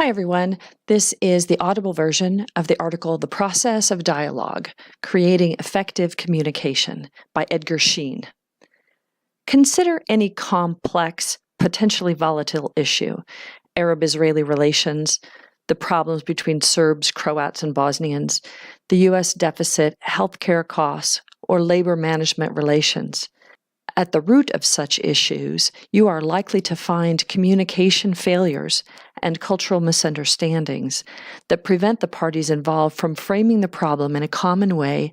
Hi, everyone. This is the Audible version of the article, The Process of Dialogue, Creating Effective Communication by Edgar Sheen. Consider any complex, potentially volatile issue, Arab-Israeli relations, the problems between Serbs, Croats, and Bosnians, the U.S. deficit, healthcare costs, or labor management relations. At the root of such issues, you are likely to find communication failures and cultural misunderstandings that prevent the parties involved from framing the problem in a common way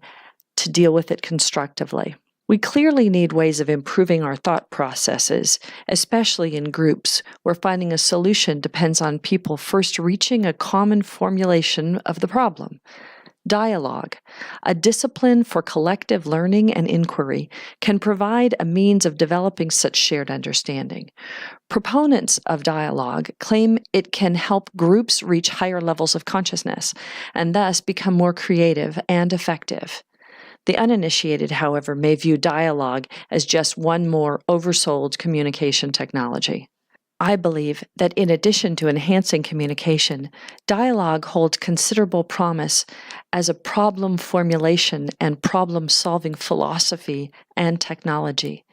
to deal with it constructively. We clearly need ways of improving our thought processes, especially in groups where finding a solution depends on people first reaching a common formulation of the problem. Dialogue, a discipline for collective learning and inquiry, can provide a means of developing such shared understanding. Proponents of dialogue claim it can help groups reach higher levels of consciousness and thus become more creative and effective. The uninitiated, however, may view dialogue as just one more oversold communication technology. I believe that in addition to enhancing communication, dialogue holds considerable promise as a problem formulation and problem-solving philosophy and technology.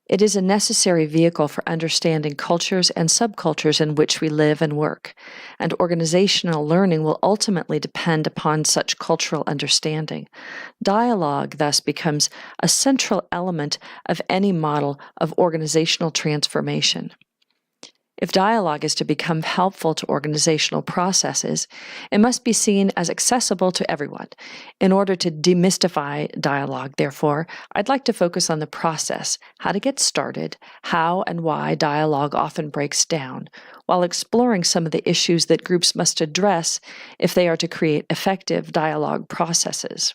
It is a necessary vehicle for understanding cultures and subcultures in which we live and work, and organizational learning will ultimately depend upon such cultural understanding. Dialogue thus becomes a central element of any model of organizational transformation. If dialogue is to become helpful to organizational processes, it must be seen as accessible to everyone. In order to demystify dialogue, therefore, I'd like to focus on the process, how to get started, how and why dialogue often breaks down, while exploring some of the issues that groups must address if they are to create effective dialogue processes.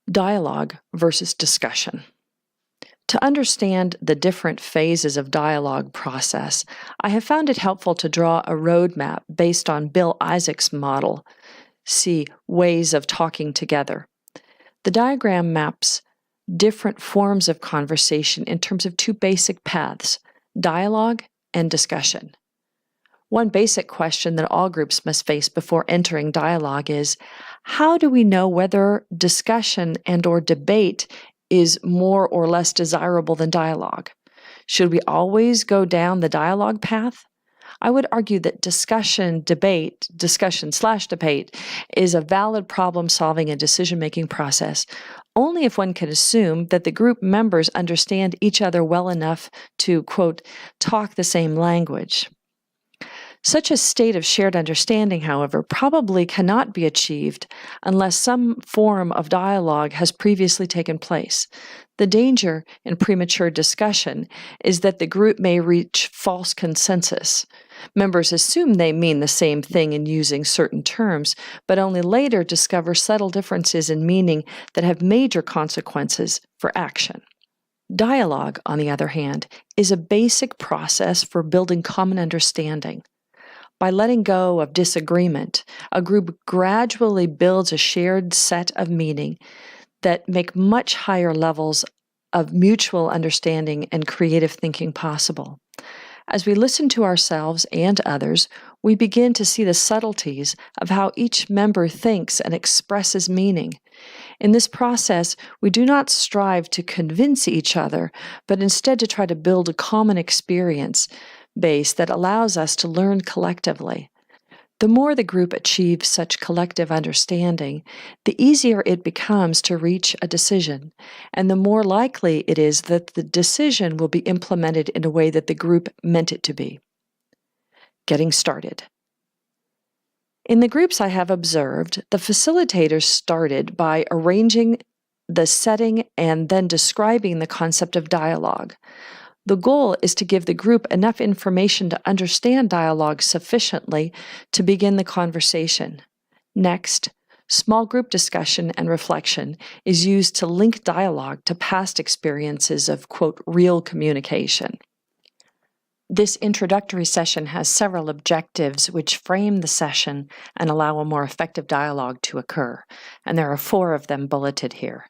Dialogue versus discussion. To understand the different phases of dialogue process, I have found it helpful to draw a roadmap based on Bill Isaac's model, see Ways of Talking Together. The diagram maps different forms of conversation in terms of two basic paths, dialogue and discussion. One basic question that all groups must face before entering dialogue is, how do we know whether discussion and/or debate is more or less desirable than dialogue? Should we always go down the dialogue path? I would argue that discussion/debate is a valid problem-solving and decision-making process only if one can assume that the group members understand each other well enough to, quote, talk the same language. Such a state of shared understanding, however, probably cannot be achieved unless some form of dialogue has previously taken place. The danger in premature discussion is that the group may reach false consensus. Members assume they mean the same thing in using certain terms, but only later discover subtle differences in meaning that have major consequences for action. Dialogue, on the other hand, is a basic process for building common understanding. By letting go of disagreement, a group gradually builds a shared set of meaning that make much higher levels of mutual understanding and creative thinking possible. As we listen to ourselves and others, we begin to see the subtleties of how each member thinks and expresses meaning. In this process, we do not strive to convince each other, but instead to try to build a common experience base that allows us to learn collectively. The more the group achieves such collective understanding, the easier it becomes to reach a decision, and the more likely it is that the decision will be implemented in a way that the group meant it to be. Getting started. In the groups I have observed, the facilitators started by arranging the setting and then describing the concept of dialogue. The goal is to give the group enough information to understand dialogue sufficiently to begin the conversation. Next, small group discussion and reflection is used to link dialogue to past experiences of, quote, real communication. This introductory session has several objectives which frame the session and allow a more effective dialogue to occur, and there are 4 of them bulleted here.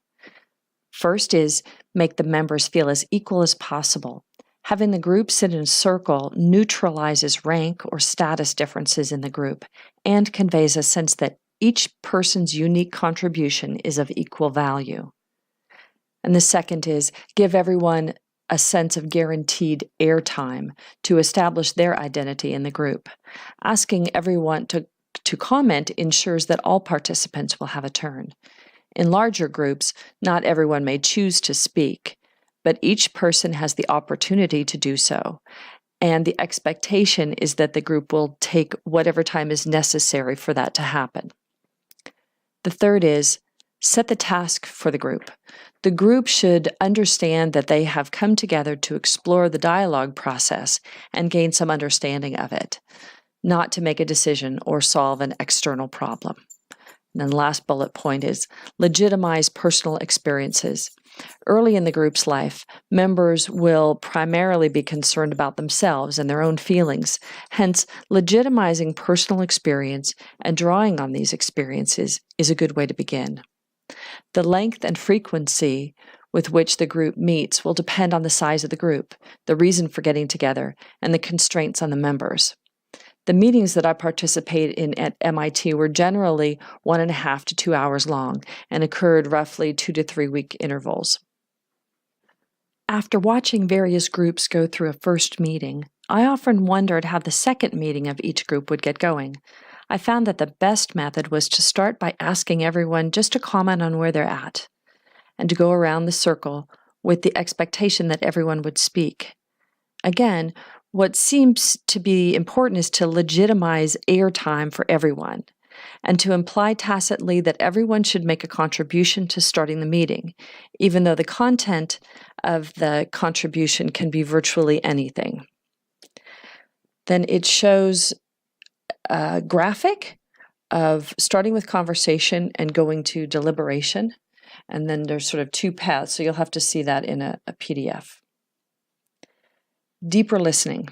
First is make the members feel as equal as possible. Having the group sit in a circle neutralizes rank or status differences in the group and conveys a sense that each person's unique contribution is of equal value. And the second is give everyone a sense of guaranteed airtime to establish their identity in the group. Asking everyone to comment ensures that all participants will have a turn. In larger groups, not everyone may choose to speak, but each person has the opportunity to do so. And the expectation is that the group will take whatever time is necessary for that to happen. The third is set the task for the group. The group should understand that they have come together to explore the dialogue process and gain some understanding of it, not to make a decision or solve an external problem. And then the last bullet point is legitimize personal experiences. Early in the group's life, members will primarily be concerned about themselves and their own feelings. Hence, legitimizing personal experience and drawing on these experiences is a good way to begin. The length and frequency with which the group meets will depend on the size of the group, the reason for getting together, and the constraints on the members. The meetings that I participated in at MIT were generally 1.5 to 2 hours long and occurred roughly 2 to 3 week intervals. After watching various groups go through a first meeting, I often wondered how the second meeting of each group would get going. I found that the best method was to start by asking everyone just to comment on where they're at, and to go around the circle with the expectation that everyone would speak. Again, what seems to be important is to legitimize airtime for everyone, and to imply tacitly that everyone should make a contribution to starting the meeting, even though the content of the contribution can be virtually anything. Then it shows a graphic of starting with conversation and going to deliberation, and then there's sort of two paths, so you'll have to see that in a PDF. Deeper listening.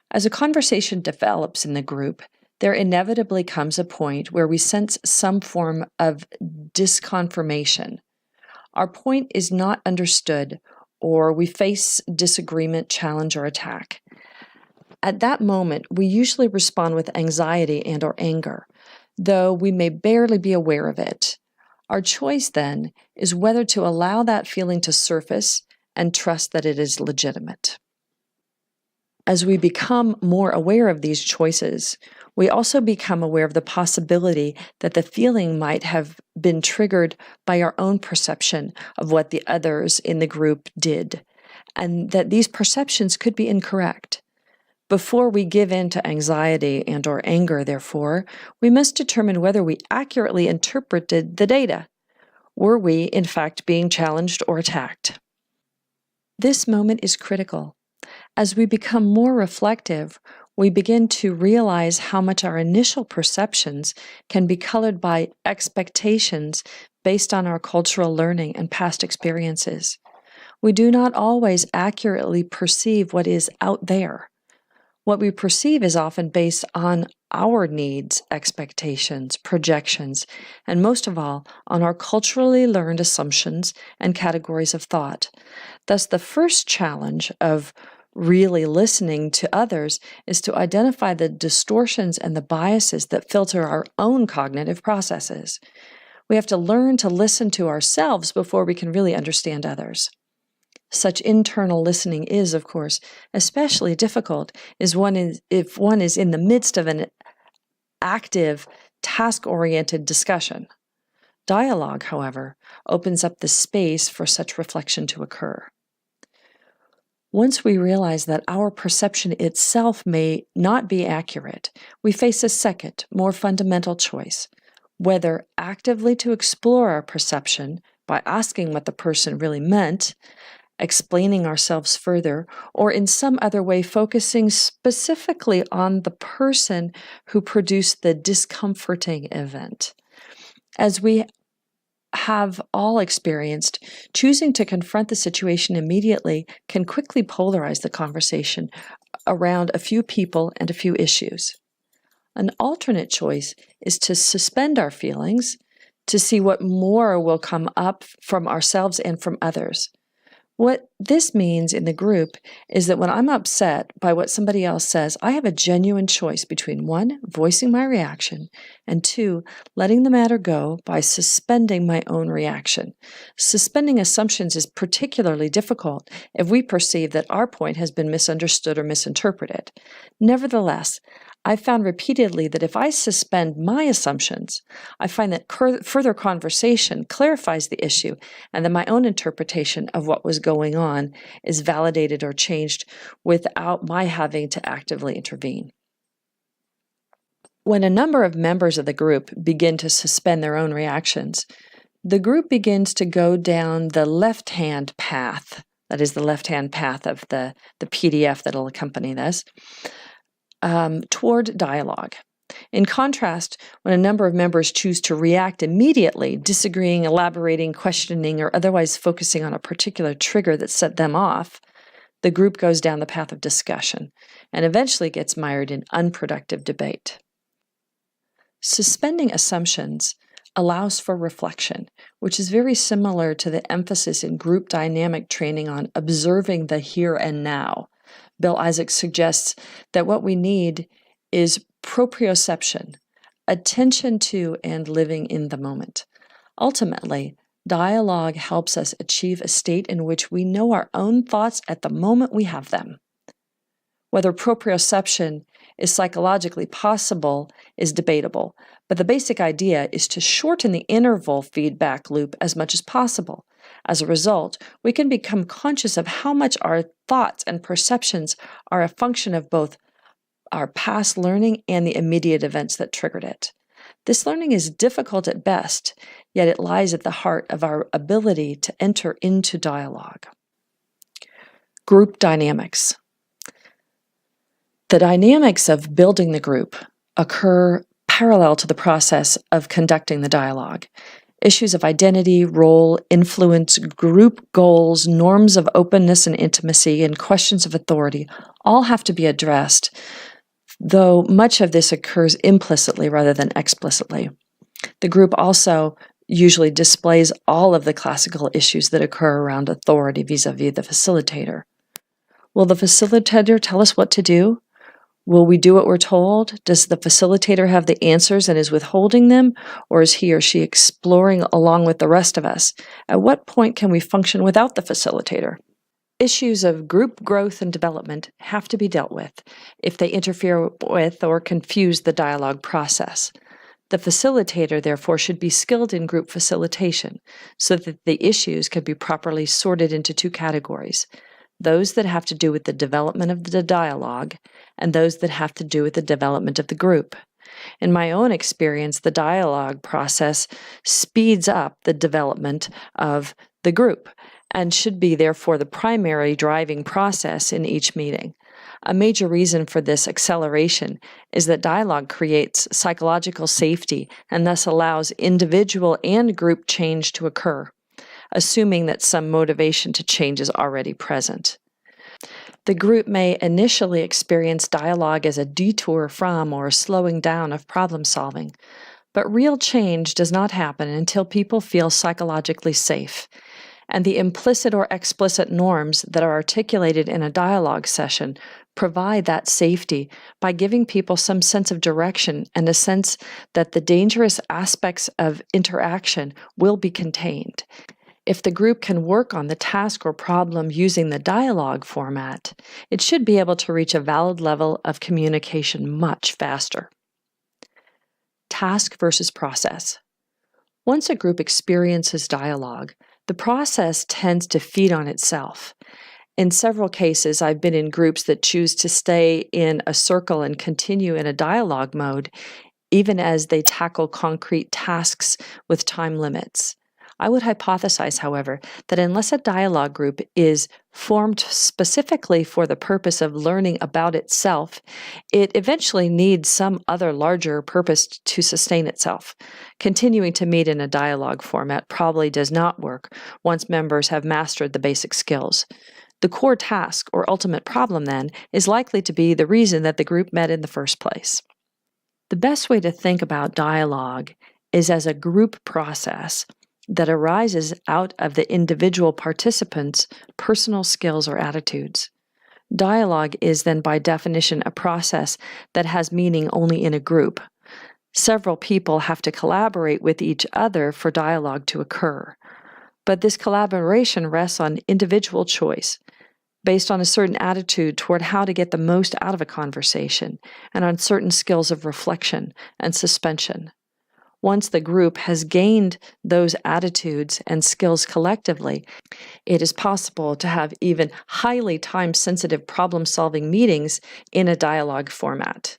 As a conversation develops in the group, there inevitably comes a point where we sense some form of disconfirmation. Our point is not understood, or we face disagreement, challenge, or attack. At that moment, we usually respond with anxiety and/or anger, though we may barely be aware of it. Our choice, then, is whether to allow that feeling to surface and trust that it is legitimate. As we become more aware of these choices, we also become aware of the possibility that the feeling might have been triggered by our own perception of what the others in the group did, and that these perceptions could be incorrect. Before we give in to anxiety and/or anger, therefore, we must determine whether we accurately interpreted the data. Were we, in fact, being challenged or attacked? This moment is critical. As we become more reflective, we begin to realize how much our initial perceptions can be colored by expectations based on our cultural learning and past experiences. We do not always accurately perceive what is out there. What we perceive is often based on our needs, expectations, projections, and most of all, on our culturally learned assumptions and categories of thought. Thus, the first challenge of really listening to others is to identify the distortions and the biases that filter our own cognitive processes. We have to learn to listen to ourselves before we can really understand others. Such internal listening is, of course, especially difficult if one is in the midst of an active, task-oriented discussion. Dialogue, however, opens up the space for such reflection to occur. Once we realize that our perception itself may not be accurate, we face a second, more fundamental choice, whether actively to explore our perception by asking what the person really meant, explaining ourselves further, or in some other way focusing specifically on the person who produced the discomforting event. As we have all experienced, choosing to confront the situation immediately can quickly polarize the conversation around a few people and a few issues. An alternate choice is to suspend our feelings, to see what more will come up from ourselves and from others. What this means in the group is that when I'm upset by what somebody else says, I have a genuine choice between 1, voicing my reaction, and 2, letting the matter go by suspending my own reaction. Suspending assumptions is particularly difficult if we perceive that our point has been misunderstood or misinterpreted. Nevertheless, I've found repeatedly that if I suspend my assumptions, I find that further conversation clarifies the issue and that my own interpretation of what was going on is validated or changed without my having to actively intervene. When a number of members of the group begin to suspend their own reactions, the group begins to go down the left-hand path, that is the left-hand path of the PDF that'll accompany this, toward dialogue. In contrast, when a number of members choose to react immediately, disagreeing, elaborating, questioning, or otherwise focusing on a particular trigger that set them off, the group goes down the path of discussion and eventually gets mired in unproductive debate. Suspending assumptions allows for reflection, which is very similar to the emphasis in group dynamic training on observing the here and now. Bill Isaacs suggests that what we need is proprioception, attention to and living in the moment. Ultimately, dialogue helps us achieve a state in which we know our own thoughts at the moment we have them. Whether proprioception is psychologically possible is debatable, but the basic idea is to shorten the interval feedback loop as much as possible. As a result, we can become conscious of how much our thoughts and perceptions are a function of both our past learning and the immediate events that triggered it. This learning is difficult at best, yet it lies at the heart of our ability to enter into dialogue. Group dynamics. The dynamics of building the group occur parallel to the process of conducting the dialogue. Issues of identity, role, influence, group goals, norms of openness and intimacy, and questions of authority all have to be addressed, though much of this occurs implicitly rather than explicitly. The group also usually displays all of the classical issues that occur around authority vis-a-vis the facilitator. Will the facilitator tell us what to do? Will we do what we're told? Does the facilitator have the answers and is withholding them, or is he or she exploring along with the rest of us? At what point can we function without the facilitator? Issues of group growth and development have to be dealt with if they interfere with or confuse the dialogue process. The facilitator, therefore, should be skilled in group facilitation so that the issues can be properly sorted into 2 categories: those that have to do with the development of the dialogue and those that have to do with the development of the group. In my own experience, the dialogue process speeds up the development of the group and should be, therefore, the primary driving process in each meeting. A major reason for this acceleration is that dialogue creates psychological safety and thus allows individual and group change to occur, assuming that some motivation to change is already present. The group may initially experience dialogue as a detour from or a slowing down of problem solving, but real change does not happen until people feel psychologically safe, and the implicit or explicit norms that are articulated in a dialogue session provide that safety by giving people some sense of direction and a sense that the dangerous aspects of interaction will be contained. If the group can work on the task or problem using the dialogue format, it should be able to reach a valid level of communication much faster. Task versus process. Once a group experiences dialogue, the process tends to feed on itself. In several cases, I've been in groups that choose to stay in a circle and continue in a dialogue mode, even as they tackle concrete tasks with time limits. I would hypothesize, however, that unless a dialogue group is formed specifically for the purpose of learning about itself, it eventually needs some other larger purpose to sustain itself. Continuing to meet in a dialogue format probably does not work once members have mastered the basic skills. The core task or ultimate problem, then, is likely to be the reason that the group met in the first place. The best way to think about dialogue is as a group process that arises out of the individual participants' personal skills or attitudes. Dialogue is then by definition a process that has meaning only in a group. Several people have to collaborate with each other for dialogue to occur. But this collaboration rests on individual choice, based on a certain attitude toward how to get the most out of a conversation, and on certain skills of reflection and suspension. Once the group has gained those attitudes and skills collectively, it is possible to have even highly time-sensitive problem-solving meetings in a dialogue format.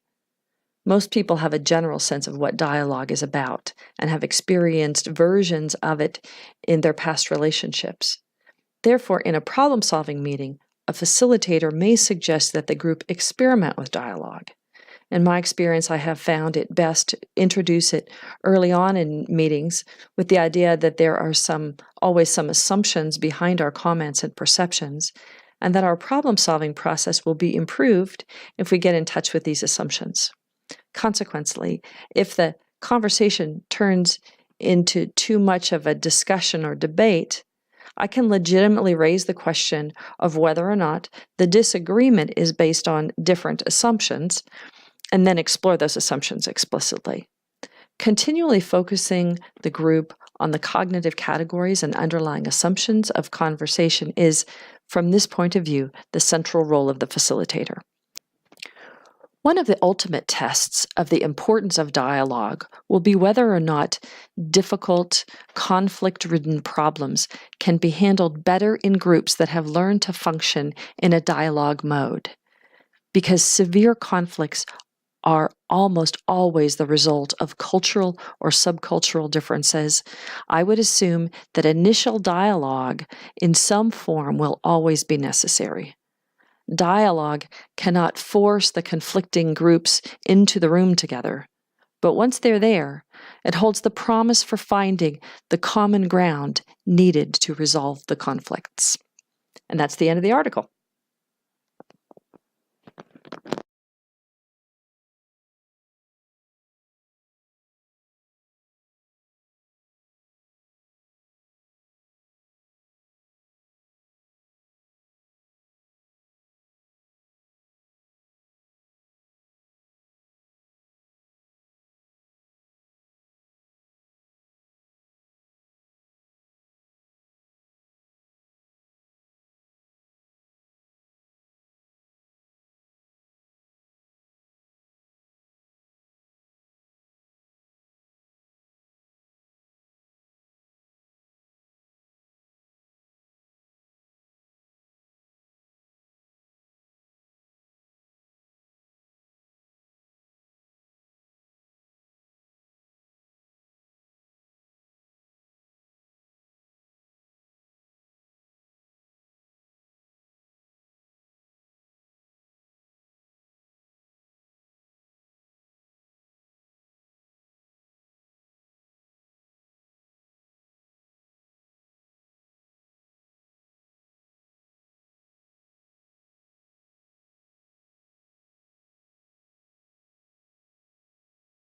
Most people have a general sense of what dialogue is about and have experienced versions of it in their past relationships. Therefore, in a problem-solving meeting, a facilitator may suggest that the group experiment with dialogue. In my experience, I have found it best to introduce it early on in meetings with the idea that there are always some assumptions behind our comments and perceptions, and that our problem-solving process will be improved if we get in touch with these assumptions. Consequently, if the conversation turns into too much of a discussion or debate, I can legitimately raise the question of whether or not the disagreement is based on different assumptions, and then explore those assumptions explicitly. Continually focusing the group on the cognitive categories and underlying assumptions of conversation is, from this point of view, the central role of the facilitator. One of the ultimate tests of the importance of dialogue will be whether or not difficult, conflict-ridden problems can be handled better in groups that have learned to function in a dialogue mode. Because severe conflicts are almost always the result of cultural or subcultural differences, I would assume that initial dialogue in some form will always be necessary. Dialogue cannot force the conflicting groups into the room together, but once they're there, it holds the promise for finding the common ground needed to resolve the conflicts. And that's the end of the article.